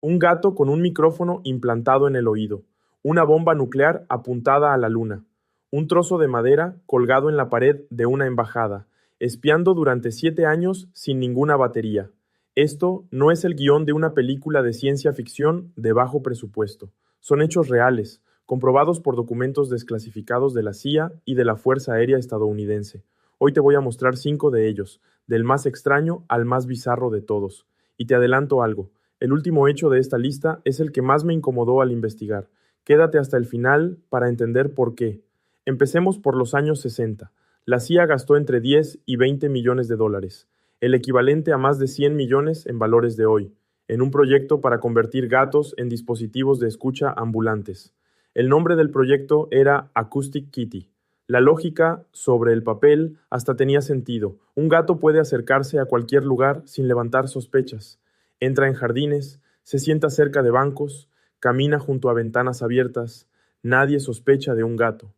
Un gato con un micrófono implantado en el oído, una bomba nuclear apuntada a la luna, un trozo de madera colgado en la pared de una embajada, espiando durante 7 años sin ninguna batería. Esto no es el guión de una película de ciencia ficción de bajo presupuesto. Son hechos reales, comprobados por documentos desclasificados de la CIA y de la Fuerza Aérea Estadounidense. Hoy te voy a mostrar 5 de ellos, del más extraño al más bizarro de todos. Y te adelanto algo. El último hecho de esta lista es el que más me incomodó al investigar. Quédate hasta el final para entender por qué. Empecemos por los años 60. La CIA gastó entre 10 y 20 millones de dólares, el equivalente a más de 100 millones en valores de hoy, en un proyecto para convertir gatos en dispositivos de escucha ambulantes. El nombre del proyecto era Acoustic Kitty. La lógica sobre el papel hasta tenía sentido. Un gato puede acercarse a cualquier lugar sin levantar sospechas. Entra en jardines, se sienta cerca de bancos, camina junto a ventanas abiertas. Nadie sospecha de un gato.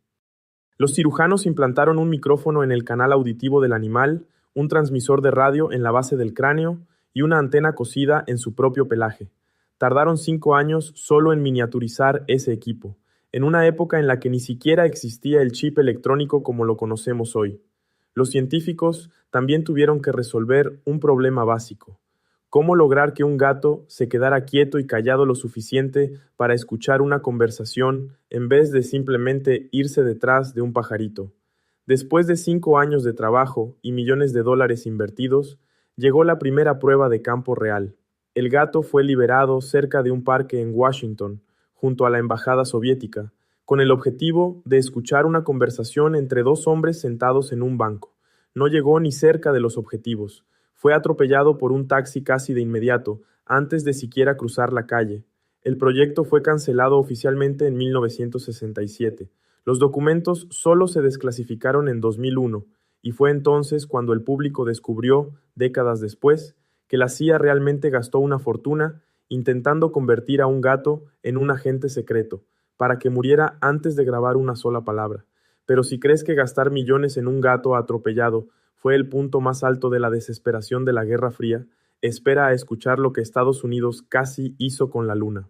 Los cirujanos implantaron un micrófono en el canal auditivo del animal, un transmisor de radio en la base del cráneo y una antena cosida en su propio pelaje. Tardaron 5 años solo en miniaturizar ese equipo, en una época en la que ni siquiera existía el chip electrónico como lo conocemos hoy. Los científicos también tuvieron que resolver un problema básico. ¿Cómo lograr que un gato se quedara quieto y callado lo suficiente para escuchar una conversación en vez de simplemente irse detrás de un pajarito? Después de 5 años de trabajo y millones de dólares invertidos, llegó la primera prueba de campo real. El gato fue liberado cerca de un parque en Washington, junto a la embajada soviética, con el objetivo de escuchar una conversación entre 2 hombres sentados en un banco. No llegó ni cerca de los objetivos. Fue atropellado por un taxi casi de inmediato, antes de siquiera cruzar la calle. El proyecto fue cancelado oficialmente en 1967. Los documentos solo se desclasificaron en 2001, y fue entonces cuando el público descubrió, décadas después, que la CIA realmente gastó una fortuna intentando convertir a un gato en un agente secreto, para que muriera antes de grabar una sola palabra. Pero si crees que gastar millones en un gato atropellado fue el punto más alto de la desesperación de la Guerra Fría, espera a escuchar lo que Estados Unidos casi hizo con la Luna.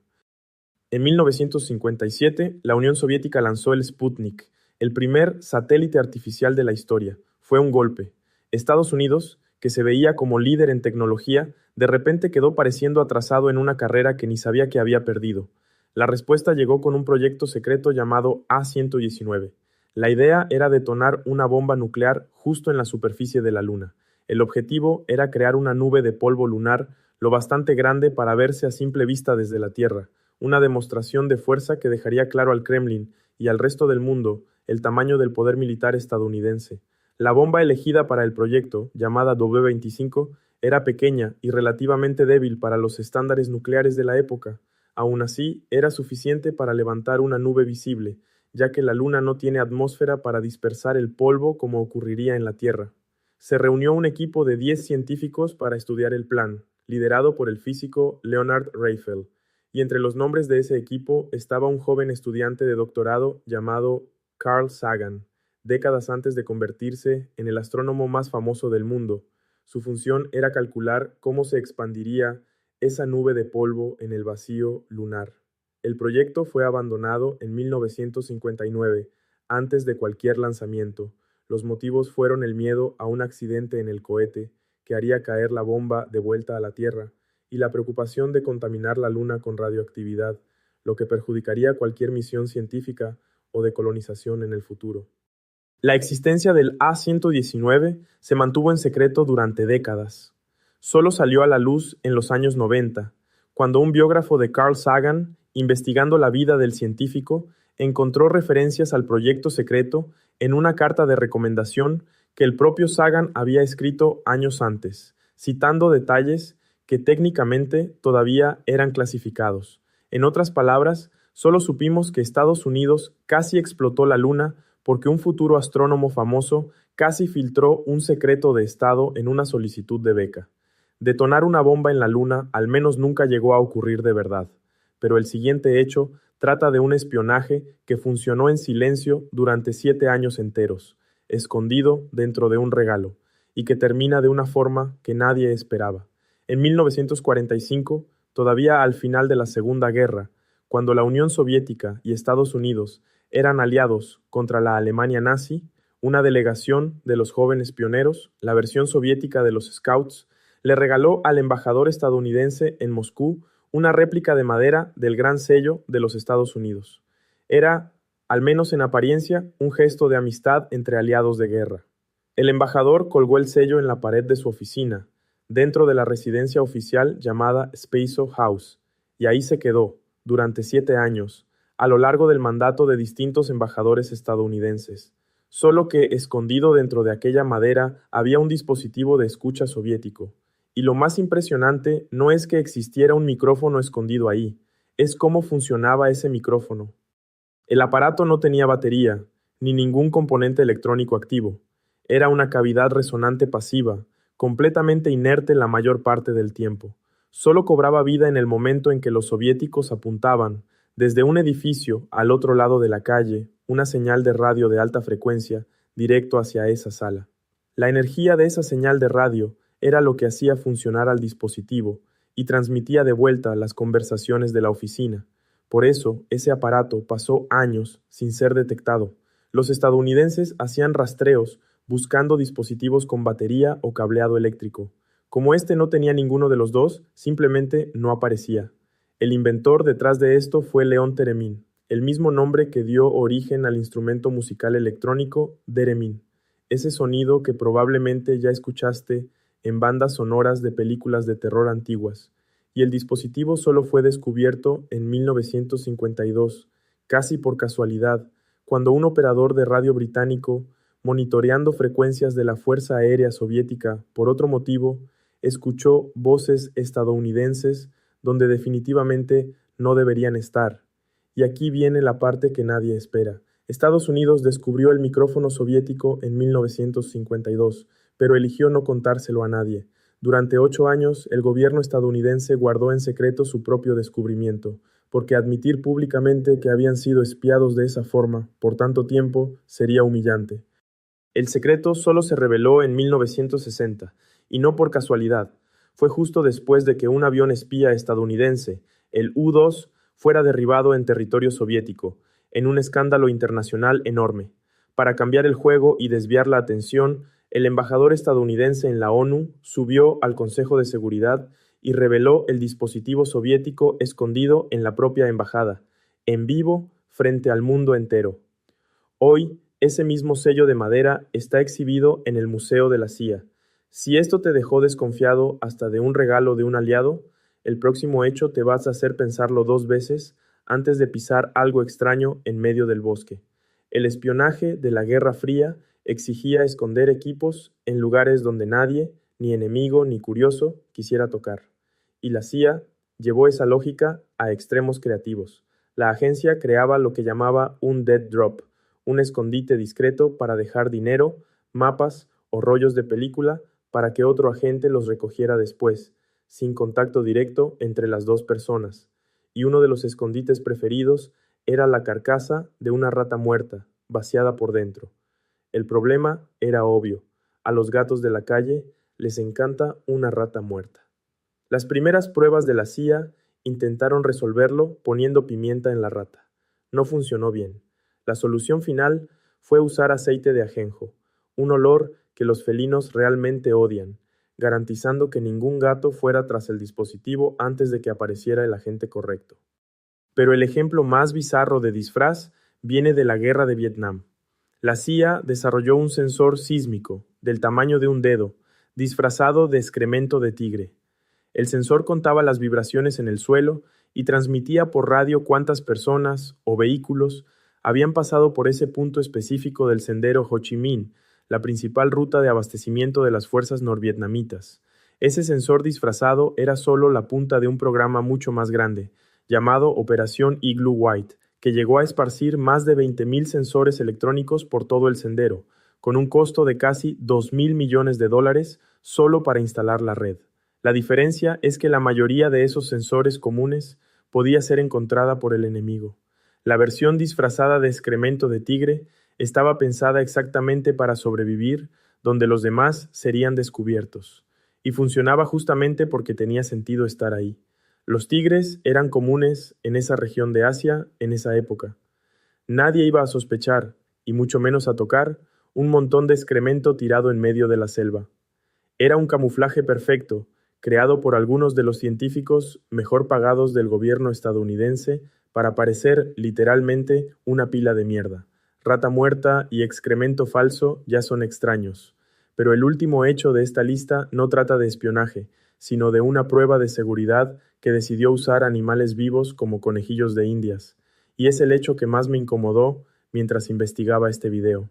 En 1957, la Unión Soviética lanzó el Sputnik, el primer satélite artificial de la historia. Fue un golpe. Estados Unidos, que se veía como líder en tecnología, de repente quedó pareciendo atrasado en una carrera que ni sabía que había perdido. La respuesta llegó con un proyecto secreto llamado A-119. La idea era detonar una bomba nuclear justo en la superficie de la Luna. El objetivo era crear una nube de polvo lunar lo bastante grande para verse a simple vista desde la Tierra, una demostración de fuerza que dejaría claro al Kremlin y al resto del mundo el tamaño del poder militar estadounidense. La bomba elegida para el proyecto, llamada W-25, era pequeña y relativamente débil para los estándares nucleares de la época. Aún así, era suficiente para levantar una nube visible, ya que la Luna no tiene atmósfera para dispersar el polvo como ocurriría en la Tierra. Se reunió un equipo de 10 científicos para estudiar el plan, liderado por el físico Leonard Rafael, y entre los nombres de ese equipo estaba un joven estudiante de doctorado llamado Carl Sagan, décadas antes de convertirse en el astrónomo más famoso del mundo. Su función era calcular cómo se expandiría esa nube de polvo en el vacío lunar. El proyecto fue abandonado en 1959, antes de cualquier lanzamiento. Los motivos fueron el miedo a un accidente en el cohete que haría caer la bomba de vuelta a la Tierra y la preocupación de contaminar la Luna con radioactividad, lo que perjudicaría cualquier misión científica o de colonización en el futuro. La existencia del A-119 se mantuvo en secreto durante décadas. Solo salió a la luz en los años 90, cuando un biógrafo de Carl Sagan, investigando la vida del científico, encontró referencias al proyecto secreto en una carta de recomendación que el propio Sagan había escrito años antes, citando detalles que técnicamente todavía eran clasificados. En otras palabras, solo supimos que Estados Unidos casi explotó la Luna porque un futuro astrónomo famoso casi filtró un secreto de Estado en una solicitud de beca. Detonar una bomba en la Luna al menos nunca llegó a ocurrir de verdad, pero el siguiente hecho trata de un espionaje que funcionó en silencio durante 7 años enteros, escondido dentro de un regalo, y que termina de una forma que nadie esperaba. En 1945, todavía al final de la Segunda Guerra, cuando la Unión Soviética y Estados Unidos eran aliados contra la Alemania nazi, una delegación de los jóvenes pioneros, la versión soviética de los Scouts, le regaló al embajador estadounidense en Moscú una réplica de madera del Gran Sello de los Estados Unidos. Era, al menos en apariencia, un gesto de amistad entre aliados de guerra. El embajador colgó el sello en la pared de su oficina, dentro de la residencia oficial llamada Spaso House, y ahí se quedó, durante 7 años, a lo largo del mandato de distintos embajadores estadounidenses. Solo que escondido dentro de aquella madera había un dispositivo de escucha soviético. Y lo más impresionante no es que existiera un micrófono escondido ahí, es cómo funcionaba ese micrófono. El aparato no tenía batería, ni ningún componente electrónico activo. Era una cavidad resonante pasiva, completamente inerte la mayor parte del tiempo. Solo cobraba vida en el momento en que los soviéticos apuntaban, desde un edificio al otro lado de la calle, una señal de radio de alta frecuencia directo hacia esa sala. La energía de esa señal de radio era lo que hacía funcionar al dispositivo y transmitía de vuelta las conversaciones de la oficina. Por eso, ese aparato pasó años sin ser detectado. Los estadounidenses hacían rastreos buscando dispositivos con batería o cableado eléctrico. Como este no tenía ninguno de los dos, simplemente no aparecía. El inventor detrás de esto fue León Theremin, el mismo nombre que dio origen al instrumento musical electrónico Theremin, ese sonido que probablemente ya escuchaste en bandas sonoras de películas de terror antiguas, y el dispositivo solo fue descubierto en 1952, casi por casualidad, cuando un operador de radio británico, monitoreando frecuencias de la Fuerza Aérea Soviética por otro motivo, escuchó voces estadounidenses donde definitivamente no deberían estar. Y aquí viene la parte que nadie espera. Estados Unidos descubrió el micrófono soviético en 1952, pero eligió no contárselo a nadie. Durante 8 años, el gobierno estadounidense guardó en secreto su propio descubrimiento, porque admitir públicamente que habían sido espiados de esa forma por tanto tiempo sería humillante. El secreto solo se reveló en 1960, y no por casualidad. Fue justo después de que un avión espía estadounidense, el U-2, fuera derribado en territorio soviético, en un escándalo internacional enorme. Para cambiar el juego y desviar la atención, el embajador estadounidense en la ONU subió al Consejo de Seguridad y reveló el dispositivo soviético escondido en la propia embajada, en vivo frente al mundo entero. Hoy, ese mismo sello de madera está exhibido en el Museo de la CIA. Si esto te dejó desconfiado hasta de un regalo de un aliado, el próximo hecho te vas a hacer pensarlo 2 veces antes de pisar algo extraño en medio del bosque. El espionaje de la Guerra Fría exigía esconder equipos en lugares donde nadie, ni enemigo ni curioso, quisiera tocar. Y la CIA llevó esa lógica a extremos creativos. La agencia creaba lo que llamaba un dead drop, un escondite discreto para dejar dinero, mapas o rollos de película para que otro agente los recogiera después, sin contacto directo entre las dos personas. Y uno de los escondites preferidos era la carcasa de una rata muerta, vaciada por dentro. El problema era obvio. A los gatos de la calle les encanta una rata muerta. Las primeras pruebas de la CIA intentaron resolverlo poniendo pimienta en la rata. No funcionó bien. La solución final fue usar aceite de ajenjo, un olor que los felinos realmente odian, garantizando que ningún gato fuera tras el dispositivo antes de que apareciera el agente correcto. Pero el ejemplo más bizarro de disfraz viene de la Guerra de Vietnam. La CIA desarrolló un sensor sísmico, del tamaño de un dedo, disfrazado de excremento de tigre. El sensor contaba las vibraciones en el suelo y transmitía por radio cuántas personas o vehículos habían pasado por ese punto específico del sendero Ho Chi Minh, la principal ruta de abastecimiento de las fuerzas norvietnamitas. Ese sensor disfrazado era solo la punta de un programa mucho más grande, llamado Operación Igloo White, que llegó a esparcir más de 20,000 sensores electrónicos por todo el sendero, con un costo de casi $2,000 millones solo para instalar la red. La diferencia es que la mayoría de esos sensores comunes podía ser encontrada por el enemigo. La versión disfrazada de excremento de tigre estaba pensada exactamente para sobrevivir donde los demás serían descubiertos, y funcionaba justamente porque tenía sentido estar ahí. Los tigres eran comunes en esa región de Asia en esa época. Nadie iba a sospechar, y mucho menos a tocar, un montón de excremento tirado en medio de la selva. Era un camuflaje perfecto, creado por algunos de los científicos mejor pagados del gobierno estadounidense para parecer literalmente una pila de mierda. Rata muerta y excremento falso ya son extraños, pero el último hecho de esta lista no trata de espionaje, sino de una prueba de seguridad que decidió usar animales vivos como conejillos de Indias, y es el hecho que más me incomodó mientras investigaba este video.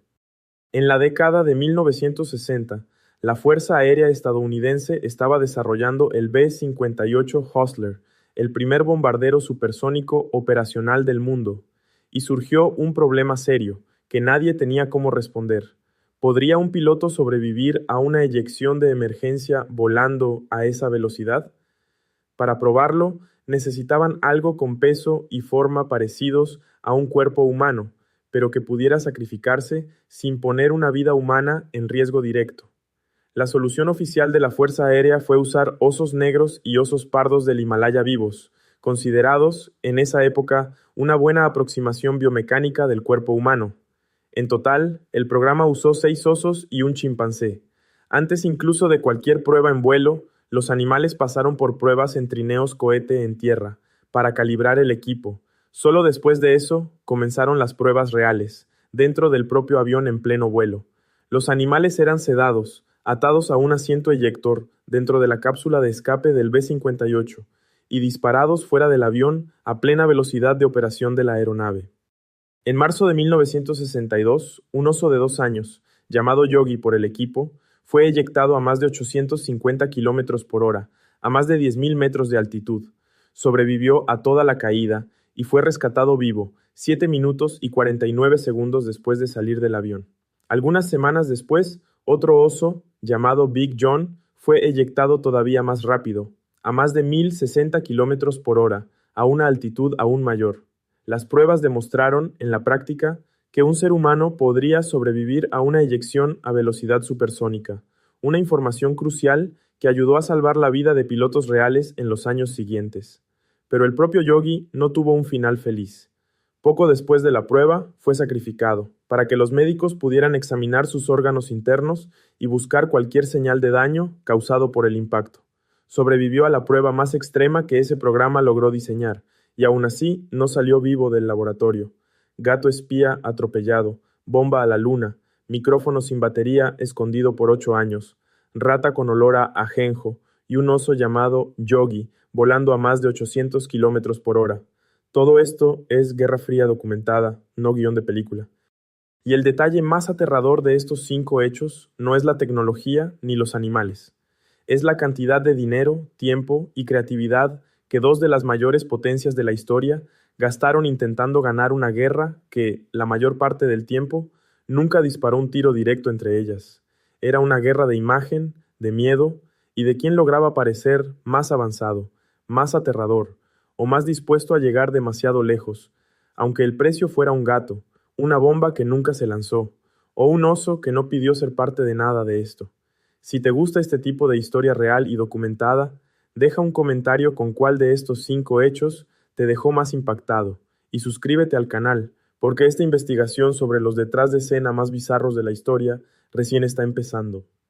En la década de 1960, la Fuerza Aérea estadounidense estaba desarrollando el B-58 Hustler, el primer bombardero supersónico operacional del mundo, y surgió un problema serio, que nadie tenía cómo responder. ¿Podría un piloto sobrevivir a una eyección de emergencia volando a esa velocidad? Para probarlo, necesitaban algo con peso y forma parecidos a un cuerpo humano, pero que pudiera sacrificarse sin poner una vida humana en riesgo directo. La solución oficial de la Fuerza Aérea fue usar osos negros y osos pardos del Himalaya vivos, considerados, en esa época, una buena aproximación biomecánica del cuerpo humano. En total, el programa usó 6 osos y un chimpancé. Antes incluso de cualquier prueba en vuelo, los animales pasaron por pruebas en trineos cohete en tierra, para calibrar el equipo. Solo después de eso, comenzaron las pruebas reales, dentro del propio avión en pleno vuelo. Los animales eran sedados, atados a un asiento eyector dentro de la cápsula de escape del B-58 y disparados fuera del avión a plena velocidad de operación de la aeronave. En marzo de 1962, un oso de 2 años, llamado Yogi por el equipo, fue eyectado a más de 850 km por hora, a más de 10.000 metros de altitud. Sobrevivió a toda la caída y fue rescatado vivo, 7 minutos y 49 segundos después de salir del avión. Algunas semanas después, otro oso, llamado Big John, fue eyectado todavía más rápido, a más de 1.060 km por hora, a una altitud aún mayor. Las pruebas demostraron, en la práctica, que un ser humano podría sobrevivir a una eyección a velocidad supersónica, una información crucial que ayudó a salvar la vida de pilotos reales en los años siguientes. Pero el propio Yogi no tuvo un final feliz. Poco después de la prueba, fue sacrificado, para que los médicos pudieran examinar sus órganos internos y buscar cualquier señal de daño causado por el impacto. Sobrevivió a la prueba más extrema que ese programa logró diseñar, y aún así no salió vivo del laboratorio. Gato espía atropellado, bomba a la luna, micrófono sin batería escondido por 8 años, rata con olor a ajenjo y un oso llamado Yogi volando a más de 800 kilómetros por hora. Todo esto es Guerra Fría documentada, no guión de película. Y el detalle más aterrador de estos 5 hechos no es la tecnología ni los animales. Es la cantidad de dinero, tiempo y creatividad que 2 de las mayores potencias de la historia gastaron intentando ganar una guerra que, la mayor parte del tiempo, nunca disparó un tiro directo entre ellas. Era una guerra de imagen, de miedo y de quién lograba parecer más avanzado, más aterrador, o más dispuesto a llegar demasiado lejos, aunque el precio fuera un gato, una bomba que nunca se lanzó, o un oso que no pidió ser parte de nada de esto. Si te gusta este tipo de historia real y documentada, deja un comentario con cuál de estos 5 hechos te dejó más impactado, y suscríbete al canal, porque esta investigación sobre los detrás de escena más bizarros de la historia recién está empezando.